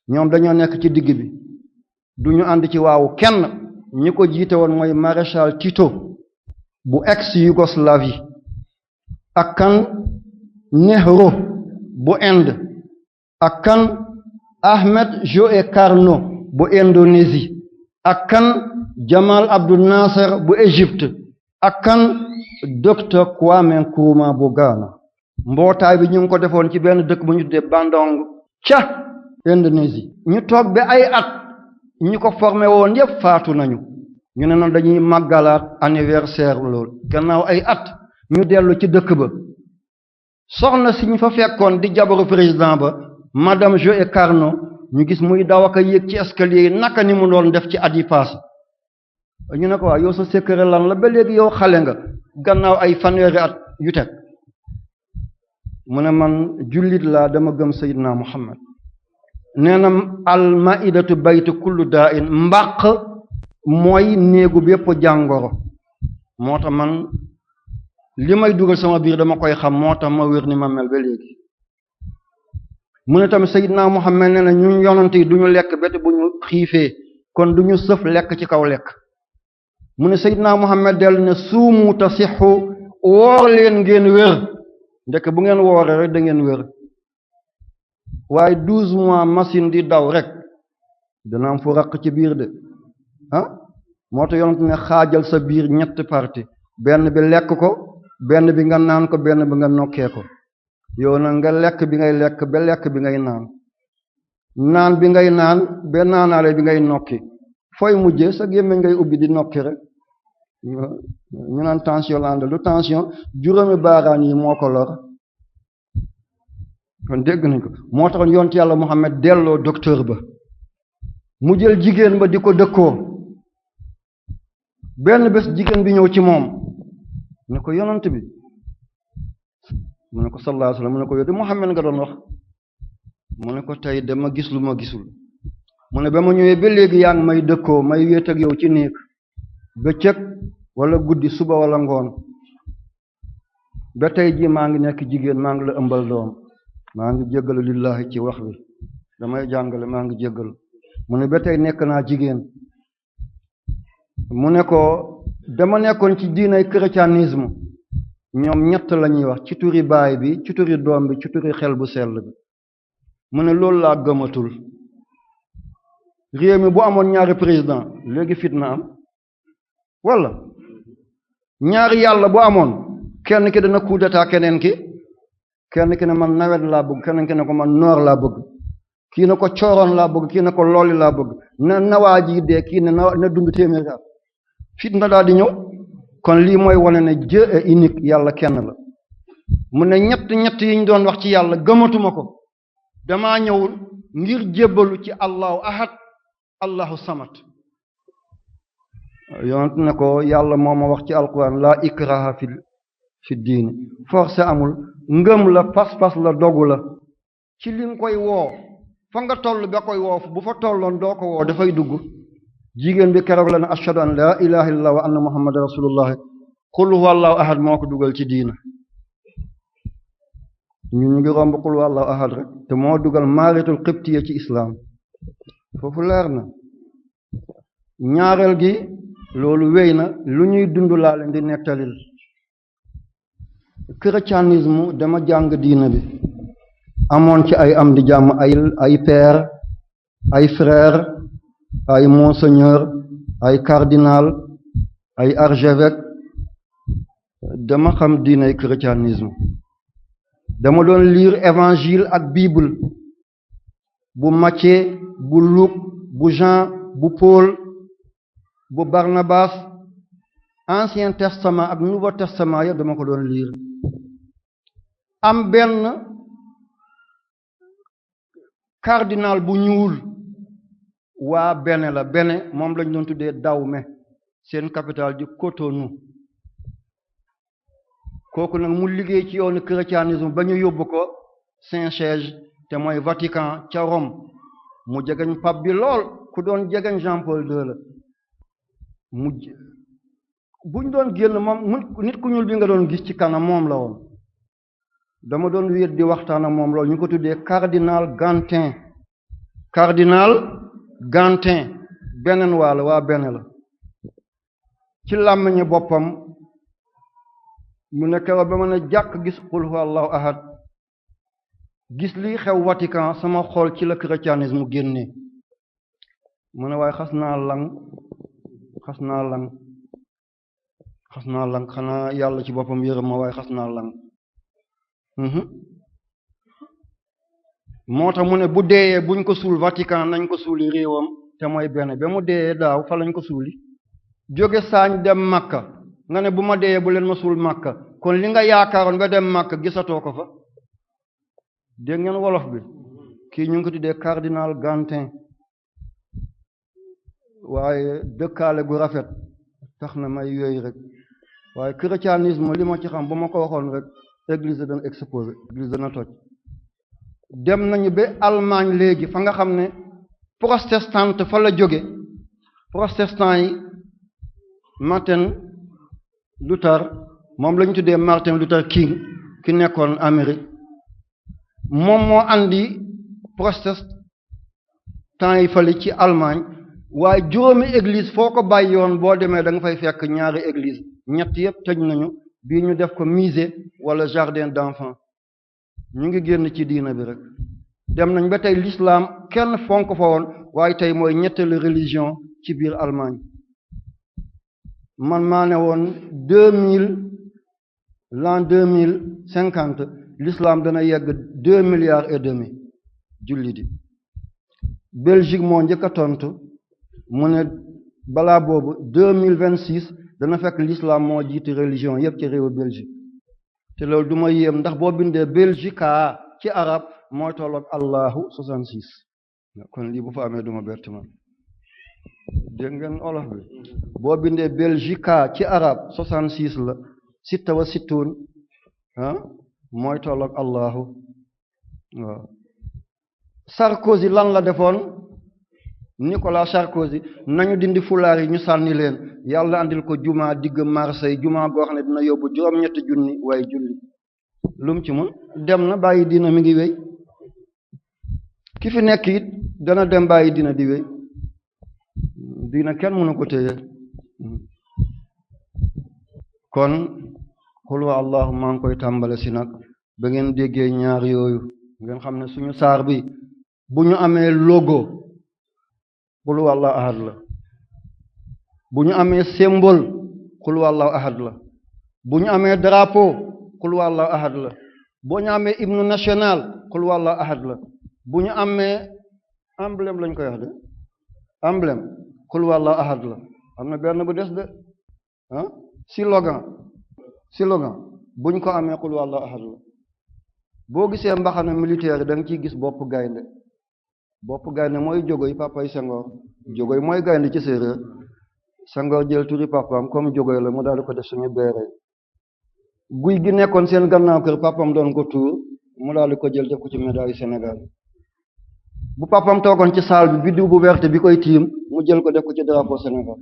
ñoom dañoo nekk ci digg bi duñu ànd ci waawu kenn ñi ko jiite woon mooy maréchal Tito bu ex-Yougoslavie ak kan Nehru bu Inde ak kan Ahmed Joe Carnot bu Indonésie ak kan Jamal Abdel Nasser bu Égypte ak kan docteur Kwame Nkrumah bu Ghana mbootaay bi ñu ngi ko defoon ci benn dëkk bu ñu tuddee Bandung ca Indonésie ñu toog ba ay at ñi ko formé woon yépp faatu nañu ñu ne noonu dañuy màggalaat anniversaire loolu gannaaw ay at ñu dellu ci dëkk ba soxna si ñu fa fekkoon di jabaru président ba madame Joe Carnot ñu gis muy daw ak a yéeg ci escalier yi naka ni mu doon def ci at yi paase ñu ne ko waa yow sa secret lan la ba léegi yow xale nga gannaaw ay fanweeri at yu teg mu ne man jullit laa dama gëm Seydina Muhammad nee na al maidatu baytu kullu daa'in mbàq mooy néegu bépp jàngoro moo tax man li may dugal sama biir dama koy xam moo tax ma wér ni ma mel ba léegi mu ne tamit Seydina Muhammad nee na ñun yonante yi duñu lekk bete bu ñu xiifee kon duñu sëf lekk ci kaw lekk mu ne Seydina Muhammad dellu ne suumu tasixu woor leen ngeen wér ndek bu ngeen wooree rek da ngeen wér waaye 12 mois machine di daw rek dana am fu raq ci biir de moo tax yonent ne xaajal sa biir ñetti parti benn bi lekk ko benn bi nga naan ko benn bi nga nokkee ko yow nag nga lekk bi ngay lekk ba lekk bi ngay naan bi ngay naan ba naanaale bi ngay nokki fooy mujjee sa gémmiñ ngay ubbi di nokki rek ñu naan tension la àndal du tension juróomi baaraan yi moo ko lor kon dégg nañ ko moo tax yonent yàlla Muhammad delloo docteur ba mu jël jigéen ba di ko dëkkoo benn bés jigéen bi ñëw ci moom ne ko yonent bi mu ne ko sallallahu alayhi wasallam mu ne ko yow de Muhammad nga doon wax mu ne ko tey dama gis lu ma gisul mu ne ba ma ñëwee ba léegi yaa ngi may dëkkoo may wéet ak yow ci néeg bëccëg wala guddi suba wala ngoon ba tey jii maa ngi nekk jigéen maa ngi la ëmbal doom maa ngi jéggalu lillahi ci wax bi damay jàngale maa ngi jéggalu mu ne ba tey nekk naa jigéen mu ne ko dama nekkoon ci diinay christianisme ñoom ñett la ñuy wax ci turi baay bi ci turi doom bi ci turi xel bu sell bi mu ne loolu laa gëmatul réew mi bu amoon ñaari président léegi fitna am walla ñaari yàlla bu amoon kenn ki dana coup d'état kenn ki ne man nawet laa bëgg keneen ki ne ko man noor laa bëgg kii ne ko cooroon laa bëgg kii ne ko looli laa bëgg na nawaa ji dee kii ne na dund téeméeri at fitna daal di ñëw kon lii mooy wane ne Dieu est unique yàlla kenn la mu ne ñett yi ñu doon wax ci yàlla gëmatuma ko damaa ñëwul ngir jébbalu ci allahu ahad allahu samad yonent ne ko yàlla moo ma wax ci alquran laa ikraha fi diini force amul ngëm la pas-pas la dogu la ci li nga koy woo fa nga toll ba koy woo bu fa tolloon doo ko woo dafay dugg jigéen bi keroog la ne ashhadu an laa ilaha illallah wa anna muhammadan rasulullah qul huwallahu ahad moo ko dugal ci diina ñu ngi romb qul huwallahu ahad rek te moo dugal maaritul qibtiya ci islam foofu leer na ñaareel gi loolu wéy na lu ñuy dund laa leen di nettalil christianisme dama jàng diina bi amoon ci ay am di jàmm ay père ay frère ay monseigneur ay cardinal ay archevêque dama xam diinay christianisme dama doon lire évangile ak bible bu Matthieu bu Luc bu Jean bu Paul bu Barnabas ancien testament ak nouveau testament yëpp dama ko doon lire am benn cardinal bu ñuul waa Bénin la Bénin moom lañ doon tuddee Dahomey seen capitale di Cotonou kooku nag mu liggéey ci yoonu christianisme ba ñu yóbbu ko Saint-Siège te mooy Vatican ca Rome mu jegeñ pape bi lool ku doon jegeñ Jean-Paul II la buñ doon génn moom nit ku ñuul bi nga doon gis ci kanam moom la woon dama doon wéet di waxtaan ak moom loolu ñu ko tuddee cardinal Gantin beneen waa benn la ci làmmiñu boppam mu ne keroog ba mën a jàkk gis qul huwallahu ahad gis lii xew Vatican sama xol ci la christianisme génne mu ne waaye xas naa lang xanaa yàlla ci boppam yërëm ma waaye xas naa lang moo tax mu ne bu deeyee buñ ko suul Vatican nañ ko suuli réewam te mooy benn ba mu deeyee daaw fa lañ ko suuli jóge saañ dem Makka nga ne bu ma deeyee bu leen ma suul Makka kon li nga yaakaaroon ba dem Makka gisatoo ko fa dégg ngeen wolof bi kii ñu ngi ko tuddee cardinal Gantin waaye dëkkaale gu rafet tax na may yooyu rek waaye christianisme li ma ci xam ba ma ko waxoon rek église dana exposé église dana toj dem nañu ba Allemagne léegi fa nga xam ne protestante fa la jóge protestant yi Martin Luther moom lañu tuddee Martin Luther King ki nekkoon Amérique moom moo andi protestant yi fali ci Allemagne waaye juróomi église foo ko bàyyi yoon boo demee da nga fay fekk ñaari église ñett yëpp tëj nañu bii ñu def ko musée wala jardin d'enfants ñu ngi génn ci diina bi rek dem nañ ba tey l'islam kenn fonk fa woon waaye tey mooy ñetteelu religion ci biir Allemagne man maa ne woon 2050 l'islam dana yegg 2,5 milliards julli di Belgique moo njëkk a tontu mu ne balaa boobu 2026 dana fekk l'islam moo jiiti religion yépp ci réewu Belgique te loolu du ma yéem ndax boo bindee Belgica ci arab mooy tolloog Allahu 66 kon lii bu fa amee duma bett man dégg ngeen olof bi boo bindee Belgica ci arab 66 la sitta wa sittuun mooy tolloog allahu waaw Sarkozy lan la defoon Nicolas Sarkozy nañu dindi fulaar yi ñu sànni leen yàlla andil ko juma digg Marseille juma boo xam ne dina yóbbu juróom-ñetti junni waaye julli lum ci mun dem na bàyyi diina mi ngi wéy ki fi nekk it dana dem bàyyi diina di wéy diina kenn mënu ko téye kon xul wa allahu maa ngi koy tàmbale si nag ba ngeen déggee ñaar yooyu ngeen xam ne suñu saar bi bu ñu amee logo xul wa allahu ahad la bu ñu amee symbole xul wa allahu ahad la bu ñu amee drapeau xul wa allahu ahad la bu ñu amee hymne national xul wa allahu ahad la bu ñu amee emblème lañ koy wax de emblème xul wa allahu ahad la am na benn bu des de slogan buñ ko amee xul wa allahu ahad la boo gisee mbaxana militaire da nga ciy gis bopp gaynde mooy jogoy papay Senghor jogoy mooy gaynde ci séeréer Senghor jël turi papam comme jogoy la mu daal di ko def suñu beere guy gi nekkoon seen gannaaw kër papam doon ko tuur mu daal di ko jël def ko ci médaille Sénégal bu papam toogoon ci saal bi biddiw bu werte bi koy tiim mu jël ko def ko ci drapeau Sénégal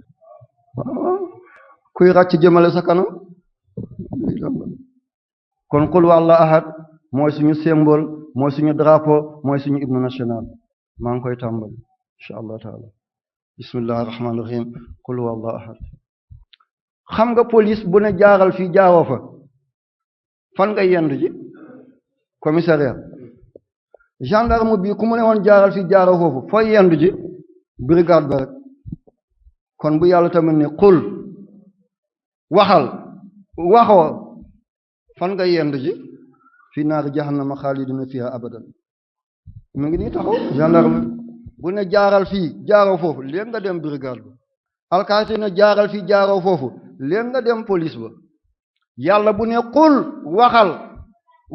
kuy ràcc jëmale sa kanam kon xul wa allahu ahad mooy suñu symbole mooy suñu drapeau mooy suñu hymne national maa ngi koy tàmbali insha allah taala bismillahi rahmaani rahim qul huwa allahu ahad xam nga police bu ne jaaral fii jaaroo fa fan nga yendu ji commissariat gendarme bi ku mu ne woon jaaral fii jaaroo foofu fooy yendu ji brigade ba rek kon bu yàlla tamit ne qul waxoo fan nga yendu ji fii naari jahannama xaalidina fiha abadan mu ngi nii taxaw gendarme bu ne jaaral fii jaaroo foofu léegi nga dem brigade ba alkaati ne jaaral fii jaaroo foofu léegi nga dem police ba yàlla bu ne qul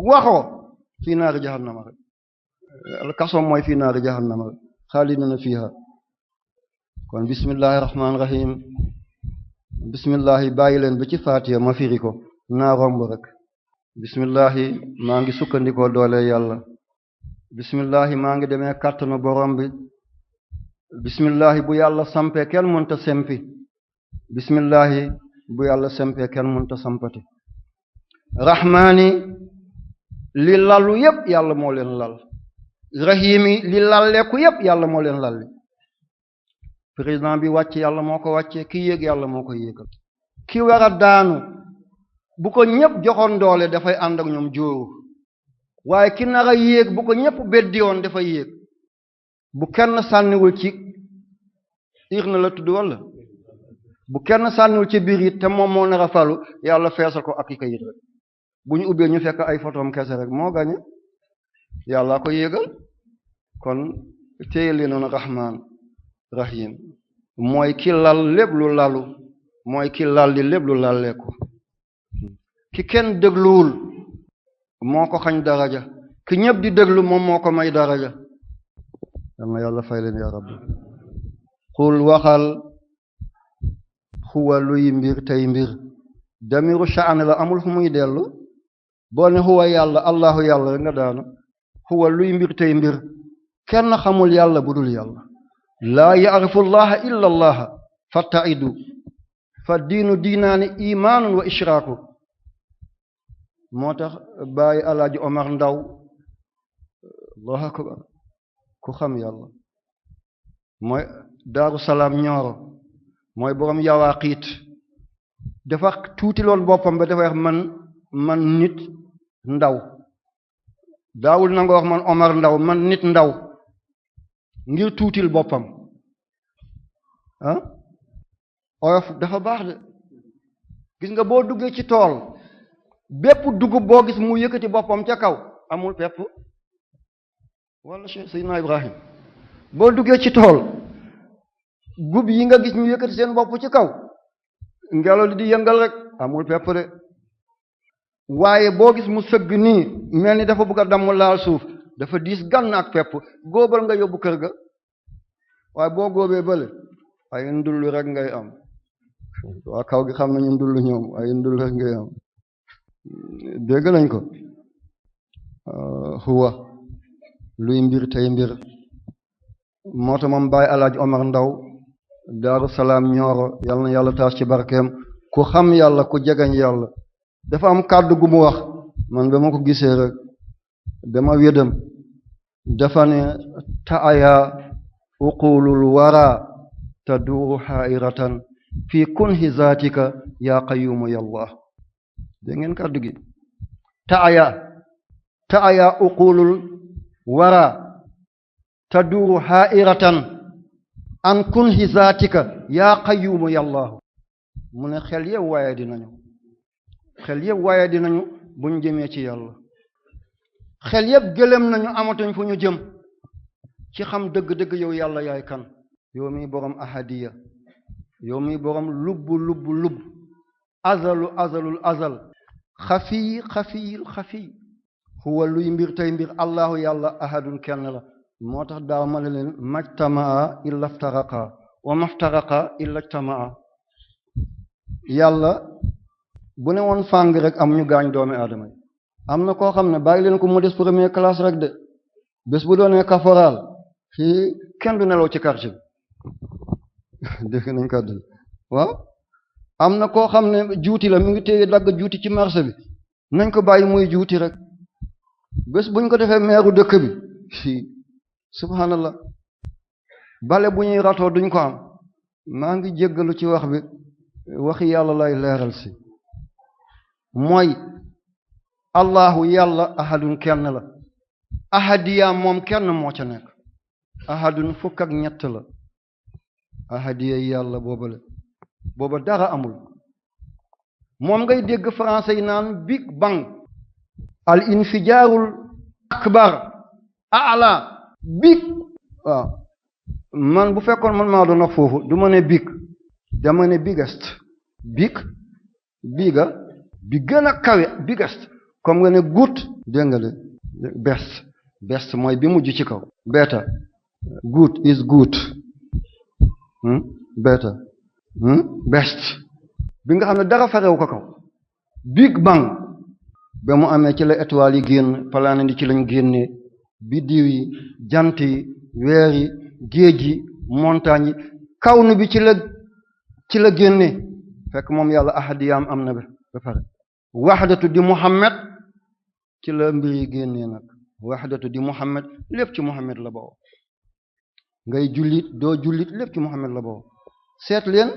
waxoo fii naari jahannama rek kaso mooy fii naari jahannama rek xaalidina fiha kon bismillahi rahmaani rahim bismillahi bàyyi leen ba ci faatiha ma firi ko naa romb rek bismillahi maa ngi sukkandikoo doole yàlla bismillahi maa ngi demee kàttanu borom bi bismillahi bu yàlla sampee kenn mënta sempi bismillahi bu yàlla sampee kenn mënta sampati rahmaani li lalu yépp yàlla moo leen lal rahimi li lalleeku yépp yàlla moo leen lalli président bi wàcc yàlla moo ko wàccee ki yéeg yàlla moo ko yéegal ki war a daanu bu ko ñépp joxoon doole dafay ànd ak ñoom jóoru waaye ki nar a yéeg bu ko ñépp beddi woon dafay yéeg bu kenn sànniwul ci irna la tudd walla bu kenn sànniwul ci biir it te moom moo nar a falu yàlla feesal ko ak i kayit rek bu ñu ubbee ñu fekk ay photom kese rek moo gañe yàlla ko yéegal kon téye leen noonu rahmaan rahim mooy ki lal lépp lu lalu mooy ki lal li lépp lu lalleeku ki kenn dégluwul moo ko xañ daraja ki ñëpp di déglu moom moo ko may daraja yal na yàlla fay leen ya rabbi xul waxal xuwa luy mbir tey mbir damiru sha'an la amul fu muy dellu boo ne xuwa yàlla allahu yàlla rek nga daanu xuwa luy mbir tey mbir kenn xamul yàlla budul yàlla laa ya'rifu llaha illa allaha fatta'idu fa diinu diinaani imaanun wa ishraaku moo tax bàyyi alaaji Omar Ndaw allahu akbar ku xam yàlla mooy Daaru Salaam Ñooro mooy boroom yawaaqiit dafa tuuti loon boppam ba dafa wax man nit ndaw daawul nanga wax man Omar Ndaw man nit ndaw ngir tuutil boppam oyof dafa baax de gis nga boo duggee ci tool bépp dugub boo gis mu yëkkati boppam ca kaw amul pepp wala Seydina Ibrahim boo duggee ci tool gub yi nga gis ñu yëkkati seen bopp ci kaw ngelaw li di yëngal rek amul pepp de waaye boo gis mu sëgg nii mel ni dafa bëgg a damm laal suuf dafa diis gann ak pepp góobal nga yóbbu kër ga waaye boo góobee bële ay ndullu rek ngay am waa kaw gi xam nañu ndullu ñoom ay ndullu rek ngay am dégg nañ ko huwa luy mbir tey mbir moo tax moom Baay Alaaji Omar Ndaw Daaru Salaam Ñooro yal na yàlla taas ci barkeem ku xam yàlla ku jegañ yàlla dafa am kàddu gu mu wax man ba ma ko gisee rek dama wédam dafa ne taaya uqulul wara taduru hairatan fi kunhi zaatika yaa qayyumu yallah dégg ngeen kàddu gi taaya uqulul wara taduru hairatan an kunhi zaatika yaa qayyumu yallah mu ne xel yëpp waaye dinañu buñ jëmee ci yàlla xel yëpp gëlëm nañu amatuñ fu ñu jëm ci xam dëgg-dëgg yow yàlla yaay kan yow mi borom ahadiya yow mi borom lubb azalul azal xafiyil xafiy huwa luy mbir tey mbir allahu yàlla ahadun kenn la moo tax daaw ma leen majtamaa illa ftaraqa wa maftaraqa illa jtamaa yàlla bu ne woon fàng rek am ñu gaañ doomi aadama yi am na koo xam ne bàyyi leen ko mu des première classe rek de bés bu doonee caporal fii kenn du nelaw ci quartier bi dégg nañ ko dal waaw am na koo xam ne juuti la mi ngi téye dagg juuti ci marché bi nañ ko bàyyi muy juuti rek bés buñ ko defee meeru dëkk bi fii subhanallah bale bu ñuy ratoo duñ ko am maa ngi jéggalu ci wax bi waxi yàlla lay leeral si mooy allahu yàlla ahadun kenn la ahadiya moom kenn moo ca nekk ahadun fukk ak ñett la ahadiya yàlla booba dara amul moom ngay dégg français yi naan big bang al infijaarul akbar ala big waaw man bu fekkoon man maa doon wax foofu du ma ne big dama ne biggest biga bi gën a kawe biggest comme nga ne good dégg nga de best mooy bi mujj ci kaw better good is good better best bi nga xam ne dara farew ko kaw big bang ba mu amee ci la étoiles yi génn planètes yi ci lañ génnee biddiw yi jant yi weer yi géej yi montagne yi kawnu bi ci la génnee fekk moom yàlla ahadiyaam am na ba pare wahdatu di Muhammad ci la mbir yi génnee nag wahdatu di Muhammad lépp ci Muhammad la bawoo ngay jullit doo jullit lépp ci Muhammad la bawoo seet leen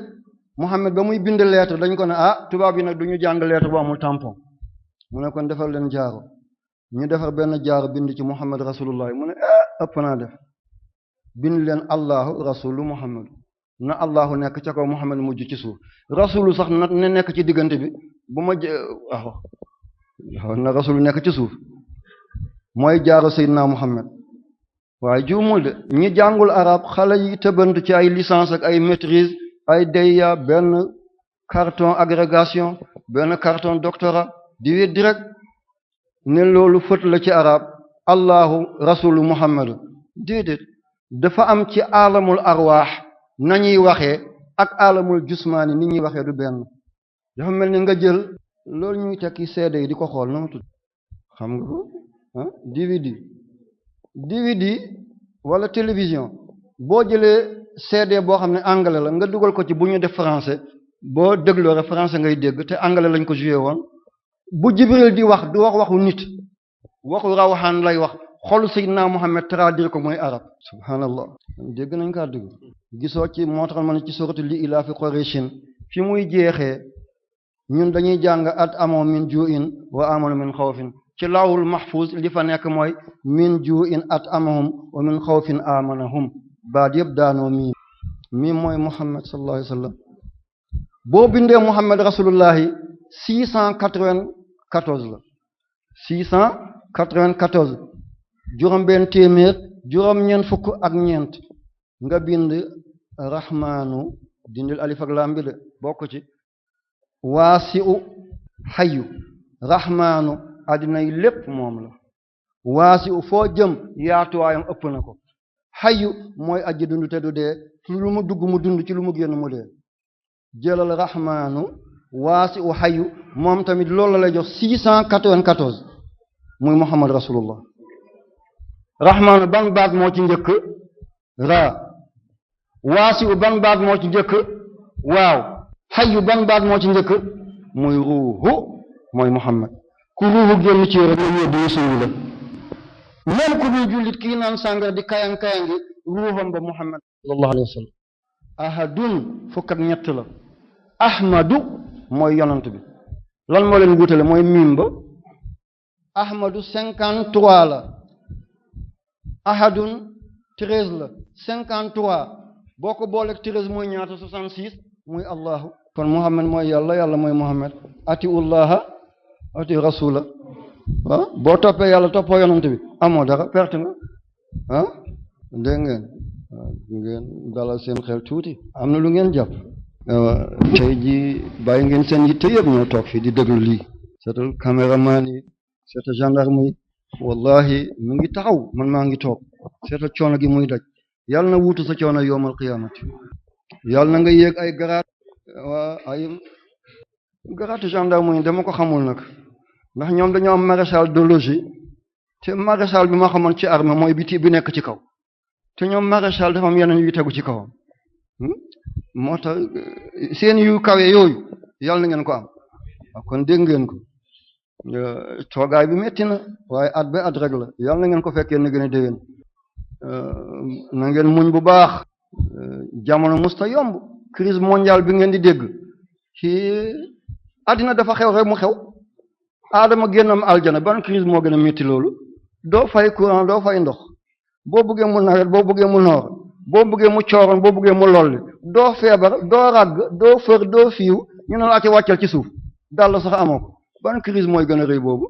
Muhammad ba muy bind lettre dañ ko ne tubaab yi nag du ñu jàng lettre bu amul tampon mu ne kon defal leen jaaro ñu defar benn jaaro bind ci Muhammad rasulullah mu ne ëpp naa def bind leen allahu rasulu Muhammad na allahu nekk ca kaw Muhammad mujj ci suuf rasulu sax na nekk ci diggante bi bu ma na rasulu nekk ci suuf mooy jaaro Seydina Muhammad waaye juumul de ñi jàngul arab xale yi tëbant ci ay licence ak ay maîtrise ay DEA benn carton agrégation benn carton doctorat di weddi rek ne loolu fët la ci arab allahu rasulu Muhammad déedéet dafa am ci alamul arwaax nañuy waxee ak alamul jusmaani nit ñuy waxee du benn dafa mel ni nga jël loolu ñuy tekki CD yi di ko xool na mu tudd xam nga ko DVD wala télévision boo jëlee CD boo xam ne anglais la nga dugal ko ci bu ñu def français boo dégloo rek français ngay dégg te anglais lañ ko joué woon bu Jibril di wax du wax waxu nit waxu rawxaan lay wax xolu Seydina Muhammad traduire ko mooy arab subhanallah dégg nañ ko dégg gisoo ci moo tax ma ne ci suratu li ilaa fi Qurayshin fi muy jeexee ñun dañuy jàng at amoo min ju'in wa amanu min xawfin ci lawul mahfuz li fa nekk mooy min ju'in at amahum wa min xawfin amanahum baat yëpp daanoo miim mooy Muhammad sallallahu alayhi wa sallam boo bindee Muhammad rasulullahi 694 la 694 juróom benn téeméer juróom ñeent fukk ak ñeent nga bind rahmaanu dindil alif ak lam bi de bokk ci waasi'u hayyu rahmaanu addina yi lépp moom la waasi'u foo jëm yaatuwaayam ëpp na ko hayyu mooy aji dund te du dee ci lu mu dugg mu dund ci lu mu génn mu dee jëlal rahmaanu waasi u xayu moom tamit loolu la lay jox 694 muy muhammad rasulullah. rahmaanu ban baat moo ci njëkk raa, waasi u ban baat moo ci njëkk waaw, xayu ban baat moo ci njëkk muy ruuhu mooy muhammad. ku ruuhu génn ci rek la yóbbu suñu la. même ku dul jullit kii naan sàngara di kayang kayangi ruuham ba muhammad sallallahu alayhi wa sallam. ahadun fukk ak ñett la. ahmadu mooy yonant bi. lan moo leen wutale mooy miim ba. ahmadu 53 la. ahadun 13 la. 53 boo ko booleeg 13 mooy ñaata 66 muy allahu. kon muhammad mooy yàlla, yàlla mooy muhammad. ati ullaha ati rasula. ah boo toppee yàlla toppoo yonant bi amoo dara, perte nga. ah dégg ngeen dalal seen xel tuuti. am na lu ngeen jàpp. tey ji bàyyi ngeen seen yitte yëpp ñoo toog fii di déglu lii. seetal caméraman yi, seetal gendarme yi, wallahi mu ngi taxaw, man maa ngi toog. seetal coono gi muy daj. yàlla na wuutu sa coono yowmal qiyaamati. yàlla na nga yéeg ay garaat. waa ay garaatu gendarme yi dama ko xamul nag, ndax ñoom dañoo am maréchal de logis, te maréchal bi ma xamoon ci armée mooy bi nekk ci kaw, te ñoom maréchal dafa am yeneen yu tegu ci kawam. moo tax seen yu kawe yooyu yàlla na ngeen ko am. kon dégg ngeen ko, toogaay bi metti na waaye at ba at rek la. yàlla na ngeen ko fekkee na gën a déwén. na ngeen muñ bu baax. jamono musta yomb. crise mondiale bi ngeen di dégg ci àddina dafa xew rek mu xew. aadama génnam aljana, ban crise moo gën a metti loolu? doo fay courant, doo fay ndox, boo bëggee mu nawet, boo bëggee mu noor, boo bëggee mu cooroon, boo bëggee mu lolli, doo feebar, doo ràgg, doo fër, doo fiiw, ñu ne la ci wàccal ci suuf dal sax amoo ko. ban crise mooy gën a rëy boobu?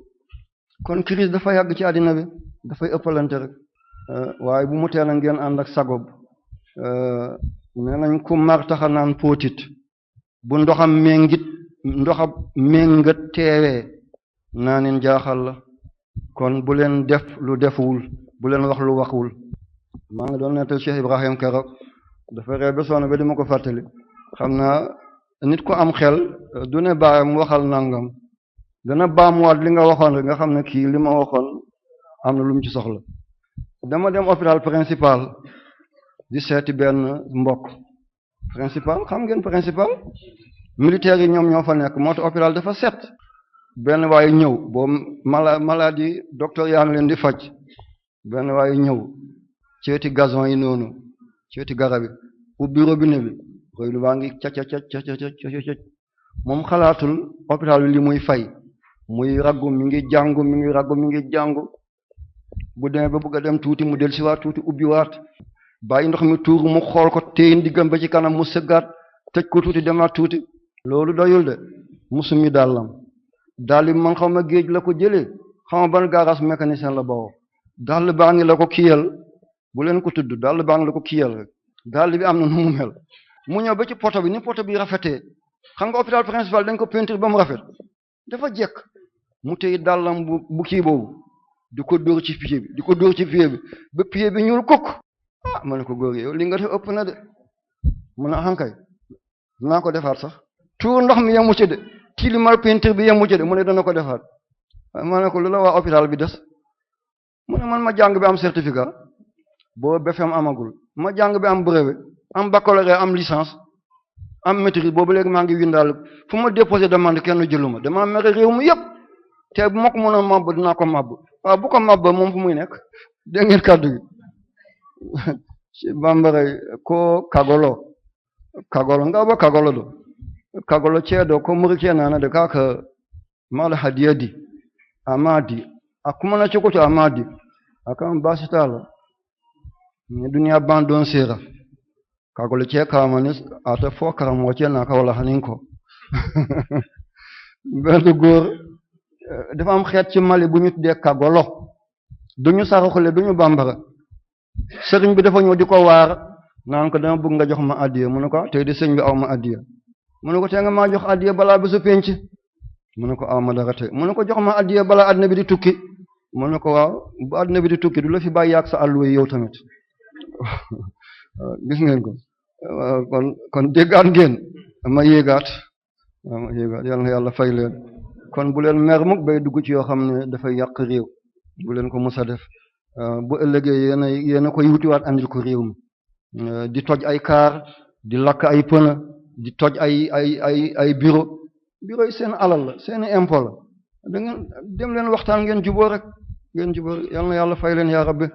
kon crise dafa yàgg ci àddina bi, dafay ëppalante rek. waaye bu mu teel a ngeen ànd ak sagob. nee nañ ku mar taxa naan póotit, bu ndoxam méngat teewee naa leen jaaxal la. kon bu leen def lu defuwul, bu leen wax lu waxwul. maa ngi doon nettal Cheikh Ibrahim keroog, dafa ree ba sonn ba di ma ko fàttali. xam naa nit ku am xel du ne baayam waxal nangam, dana baamuwaat li nga waxoon rek nga xam ne kii li ma waxoon am na lu mu ci soxla. dama dem hôpital principal di seeti benn mbokk. principal xam ngeen principal militaire yi ñoom ñoo fa nekk, moo tax hôpital dafa set. benn waaye ñëw boobu maladie docteur yaa ngi leen di faj. benn waaye ñëw ceeti gazon yi noonu, ceeti garab yi, ubbi robinet bi, robinet baa ngi cac moom xalaatul hôpital bi li muy fay, muy raggu mi ngi jàngu, mi ngi raggu, mi ngi jàngu. bu demee ba bëgg a dem tuuti mu dellusiwaat tuuti, ubbiwaat, bàyyi ndox mi tuur mu xool ko téyin diggam ba ci kanam mu sëggaat, tëj ko tuuti demaat tuuti. loolu doyul de, musumi dàllam. dàll bi man xaw ma géej la ko jëlee, xaw ma ban garage mécanicien la bawoo. dàll baa ngi la ko kiyal, bu leen ko tudd, dàll baa ngi la ko kiyal rek. dàll bi am na nu mu mel. mu ñëw ba ci poto bi, ni poto bi rafetee, xam nga hôpital principal dañ ko peinture ba mu rafet, dafa jekk. mu téye dàllam bu kii boobu di ko dóor ci pied bi, di ko dóor ci pied bi ba pied bi ñuul kukk. ma ne ko góor yow li nga def ëpp na de. mu ne ahankay dinaa ko defaat sax. tuur ndox mi yemu ci de, tilimal peinture bi yemu ci de, mu ne dana ko defaat. ma ne ko lu la waa hôpital bi des? mu ne man ma jàng bi am certificat, boo BFEM amagul, ma jàng bi am brevet, am baccalauréat, am licence, am maîtrise. boobu léegi maa ngi windaal fu ma déposé demande kenn jëluma, dama mere réew mi yëpp. te bu ma ko mënoon màbb dinaa ko màbb. waaw bu ko màbb moom fu muy nekk? dégg ngeen kàddu gi. ci bambara ko kagolo ngaba kagolo do kagolo ceedo ko murke nana de kaka mala hadiyadi amadi akuma na chokoto amadi akam basitala ni duniya bandon sera kagolo ce kamanis ata fo karam wace na ka wala haninko. benn góor dafa am xeet ci Mali bu ñu tuddee kagolo, duñu saraxule duñu bambara. sëriñ bi dafa ñëw di ko waar naan ko dama bëgg nga jox ma addiya. mu ne ko tey di sëñ bi aw ma addiya. mu ne ko tey nga maa jox addiya balaa bésu penc. mu ne ko aw ma dara tey. mu ne ko jox ma addiya balaa àddina bi di tukki. mu ne ko waaw bu àddina bi di tukki du la fi bàyyi ak sa àlluwa yow tamit. gis ngeen ko. kon déggaat ngeen ma yéegaat yal na yàlla fay leen kon bu leen mer mukk bay dugg ci yoo xam ne dafay yàq réew bu leen ko mës a def bu ëllëgee yéen a koy wutiwaat andil ko réew mi di toj ay kaar di lakk ay pëna di toj ay bureau yi seen alal la seeni impôt la da ngeen dem leen waxtaan ngeen juboo rek yal na yàlla fay leen yaa rabbi